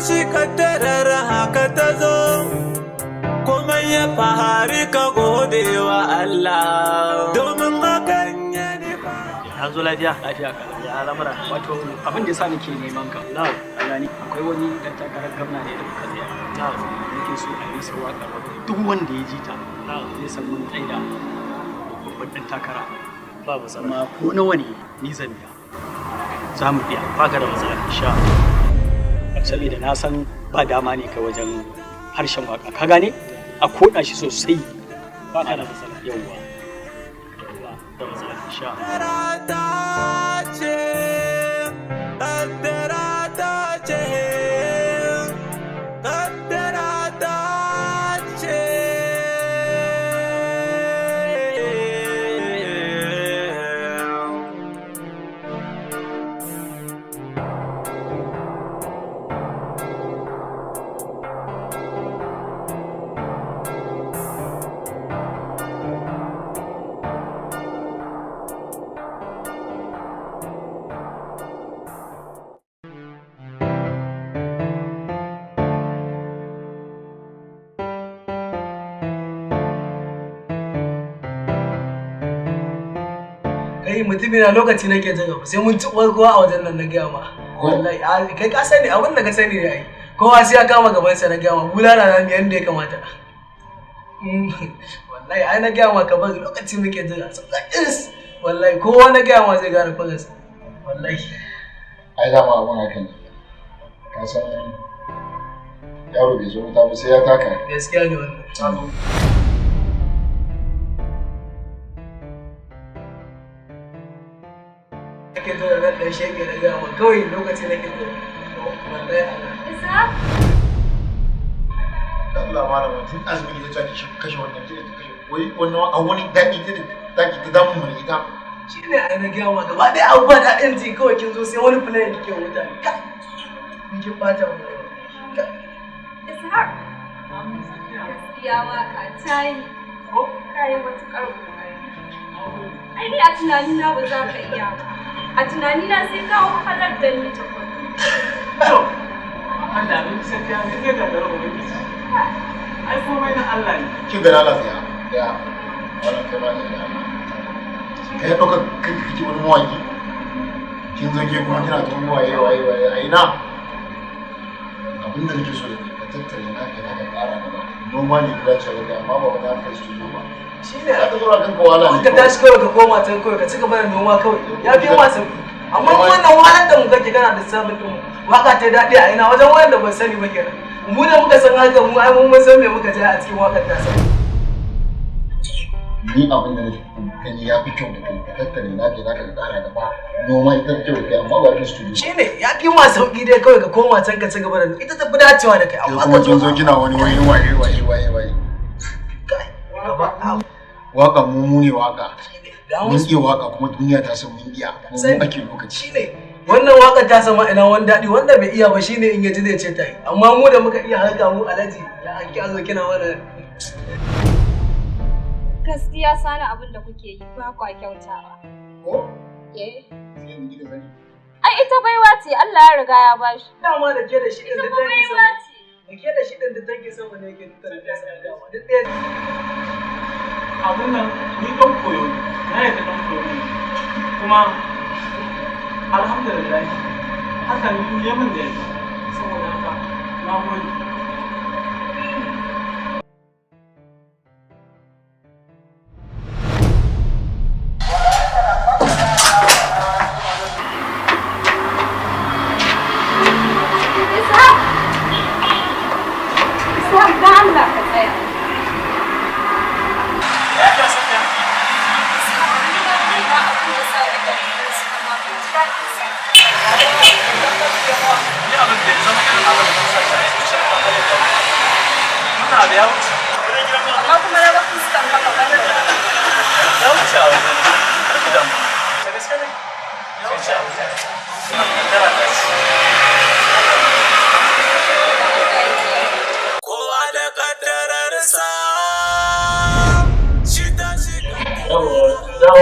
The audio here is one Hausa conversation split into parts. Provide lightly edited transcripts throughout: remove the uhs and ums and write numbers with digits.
tashi kaddarar haka ta zo, kuma ya fahari ka gode wa Allah, domin hakan ya nufa. Ya zo lafiya? Lafiya ka. Ya lamura. Wato abin da yasa nake neman ka. Na'am. Gani akwai wani dan takarar gwamna ne da muka tsaya. Na'am. Nake so a yi sawa ga duk wanda ya ji ta. Na'am. Zai san mun tsaida babban dan takara. Ba matsala. Amma ko nawa ne ni zan biya. Za mu biya. Ba ka da matsala insha Allah. Saboda na san ba dama ne ka wajen harshen waka. Ka gane? A koda shi sosai. Ba ka da matsala. Yawwa. Da matsala insha Allah. Kai mutumi na lokaci nake jira sai mun ci kowa a wajen nan na gaya ma. Wallahi kai ka sani abin da ka sani ne ai. Kowa sai ya kama gaban sa na gaya ma. Bulala na mi yanda ya kamata. Wallahi ai na gaya ma ka bar lokaci muke jira. Sakakis. Wallahi kowa na gaya ma zai gane fagas. Wallahi. Ai da ma abun haka ne. Ka san yaro bai zo ta ba sai ya taka. Gaskiya ne wannan. Nake zo da ɗan shege da gama kawai lokaci nake zo. Wallahi Allah. Isa? Allah malama tun azumi da take kashe wannan jini ta kashe. Wai wannan a wani daɗi ta ta damu mu ita. Shi ne ai na gaya ma gaba ɗaya abubuwa da ɗin ji kawai kin zo sai wani plan kike wuta. Ni kin bata mu. Isa? Gaskiya waka ta yi. Kayi matuƙar ƙoƙari. Ai ni a tunanina ba za ka iya ba. A tunanina sai ka wahalar da ni ta kwanu. Allah ne sai ya zai da garo ubangiji. Ai komai na Allah ne. Kin ga lafiya. Ya. Wannan kai ba ne. Kai ɗaukar kanka kike wani mawaki. Kin zo ke kuma kina tun waye a ina. Abin da nake so da ka tattare na kai na ƙara gaba. Noma ne kira ce ga amma ba za ka studio ba. Shi ne aka zo kan kawala ne. Ka tashi kawai ka koma can kawai ka ci gaba da noma kawai. Ya fi ma sauki. Amma wannan wahalar da mu kake kana da sabon din mu. Waka ta daɗi a ina wajen wanda ban sani ba kenan. Mu da muka san haka mu ai mun san me muka ji a cikin wakar ta sa. Ni abin da nake gani ya fi kyau da kai ka tattare na kai zaka ƙara gaba. Noma ita fi kyau da kai amma ba ta studio. Shi ne ya fi ma sauki dai kawai ka koma can ka ci gaba da ita ta fi dacewa da kai amma ka zo kina wani waye. Waka mu ne waka. Mun iya waka kuma duniya ta san mun iya kuma mu ake lokaci. Shine wannan waka ta sama ina wani daɗi wanda bai iya ba shine in yaji zai ce ta yi amma mu da muka iya harka mu alaji ya an ki azo kina mana. Gaskiya sani abin da kuke yi ba kwa kyautawa. Ko? Eh. Sai mu gida sani. Ai ita baiwa ce Allah ya riga ya bashi. Dama da ke da shi din da take so. Da ke da shi din da take so ne yake tattara da sai dama duk ɗaya. Abun nan ni ɗan koyo na yadda ɗan koyo ne kuma alhamdulillah haka ni ya min da yake saboda haka na gode.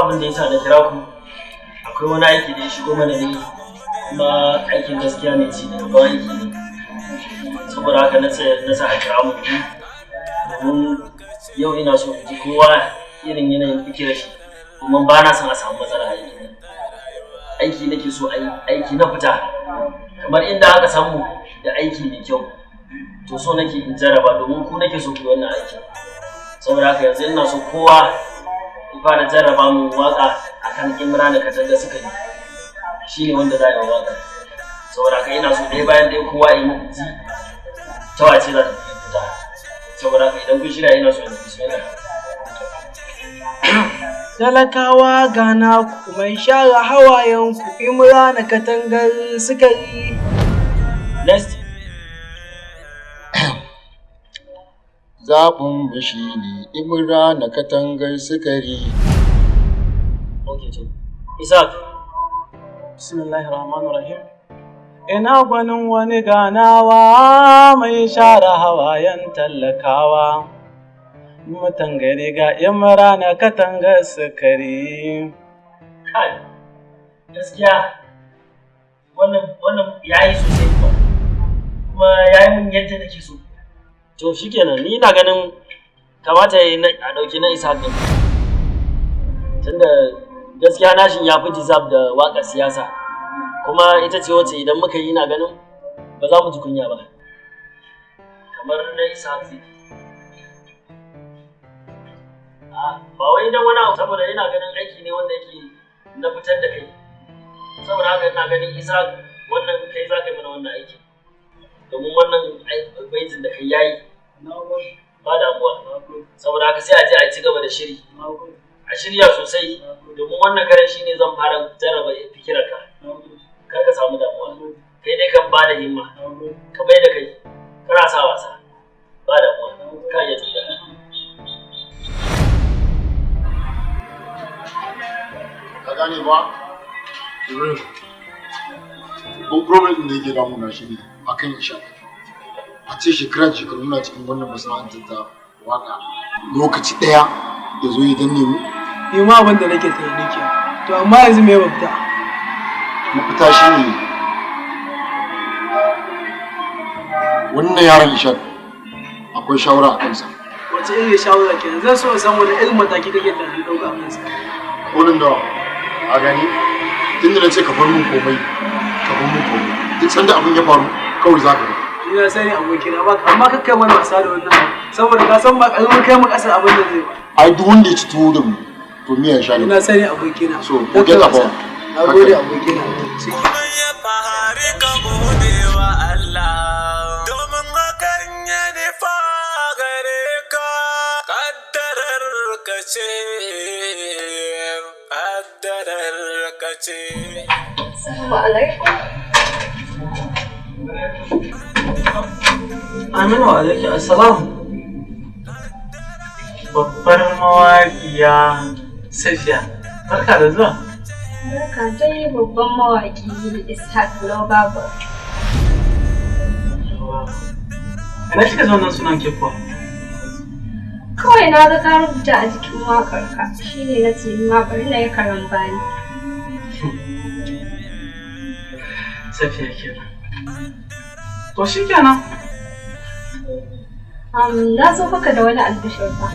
Abin da yasa na kira ku akwai wani aiki da ya shigo mana ne kuma aikin gaskiya mai ci da ba aiki ne saboda haka na sa a kira mu domin yau ina so in ji kowa irin yanayin fikirar shi domin ba na son a samu matsala a aiki nake so a yi aiki na fita kamar inda aka samu da aiki mai kyau to so nake in jarraba domin ku nake so ku wannan aiki saboda haka yanzu ina so kowa ya fara jarraba mu waka akan Imran Katanga suka yi shine wanda za a yi waka saboda haka ina so ɗaya bayan ɗaya kowa ya yi ji ta wace za ta fita saboda haka idan kun shirya ina so in bismillah. Talakawa gana ku mai share hawayenku Imran Katangar suka yi. Next. Zaɓin shi ne Imran Katangar sukari. Okay, to. Isaac. Bismillahirrahmanirrahim. Ina gwanin wani ganawa mai share hawayen talakawa. Mutan gari ga Imran Katangar sukari. Kai, gaskiya wannan yayi sosai kuma yayi mun yadda nake so. To shikenan ni ina ganin kamata a dauki na Isaac din. Tunda gaskiya nashin ya fi deserve da waƙar siyasa. Kuma ita ce wacce idan muka yi ina ganin ba za mu ji kunya ba. Kamar na Isaac zai. Ba wai dan wani abu saboda ina ganin aiki ne wanda yake na fitar da kai. Saboda haka ina ganin Isaac wannan kai za ka yi mana wannan aiki. Domin wannan baitin da kai yayi. Ba damuwa. Saboda haka sai a je a ci gaba da shiri. A shirya sosai domin wannan karen shi ne zan fara jarraba fikirarka. Kar ka samu damuwa. Kai dai kan ba da himma. Ka bai da kai. Kana sa wasa. Ba damuwa. Ka iya tsira. Ka gane ba? Ibrahim. Ko problem ɗin da yake damuna shi ne akan Isha. A ce shekaru na cikin wannan masana'antar ta waka lokaci ɗaya ya zo ya danne mu. Ni ma abin da nake tunani ke. To amma yanzu me mafita? Mafita shi ne wannan yaron Isha akwai shawara a kansa. Wace irin shawara kenan? Zan so in san wani irin mataki kake tunanin ɗauka a kansa. Wurin da a gani tunda na ce ka bar min komai ka bar min komai duk sanda abin ya faru kawai za ka ga. Ina sani abokina ba amma ka kai mana wasa da wannan saboda ka san ba kalmar kai mu kasar abin da zai ba. Ai duk wanda ya ci tuwo da mu to miya sha ne. Ina sani abokina. So ko get about. Na gode abokina. Ya fahari ka gode wa Allah domin hakan ya nufa gare ka kaddarar ka ce kaddarar ka ce. Assalamu alaikum. Aminu alaikum assalam. Babbar mawaƙiya Safiya, barka da zuwa. Barka dai babban mawaƙi Ishaq Global. Ina kika zo nan sunan ke kuwa? Kawai na ga ka rubuta a jikin waƙarka, shine na ce ma bari na yi karambani. Safiya kenan. To shi kenan. Na zo maka da wani albishir ba.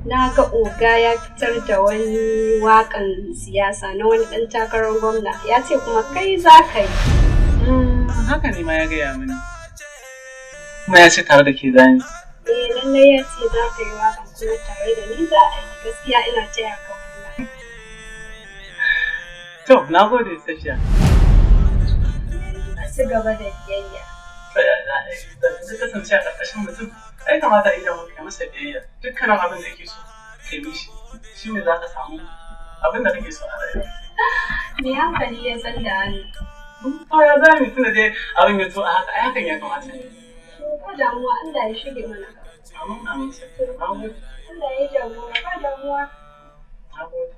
Na ga oga ya fitar da wani waƙan siyasa na wani ɗan takarar gwamna. Ya ce kuma kai za ka yi. Haka ne ma ya gaya mini. Kuma ya ce tare da ke zani. Lallai ya ce za ka yi waƙan kuma tare da ni za a yi. Gaskiya ina taya ka wannan. To, na gode Safiya. A ci gaba da biyayya. Da kasance a ƙarƙashin mutum, ai kamata idan ka masa biyayya dukkanin abin da yake so ka yi mishi, shi ne za ka samu abin da kake so a rayuwa. Me hankali ya san da hannu? Ya za mu tuna dai abin ya so a haka, ai hakan ya kamata ne. Ba damuwa, Allah ya shige mana. Amin, amin. Allah ya yi damuwa, ba damuwa. Na gode.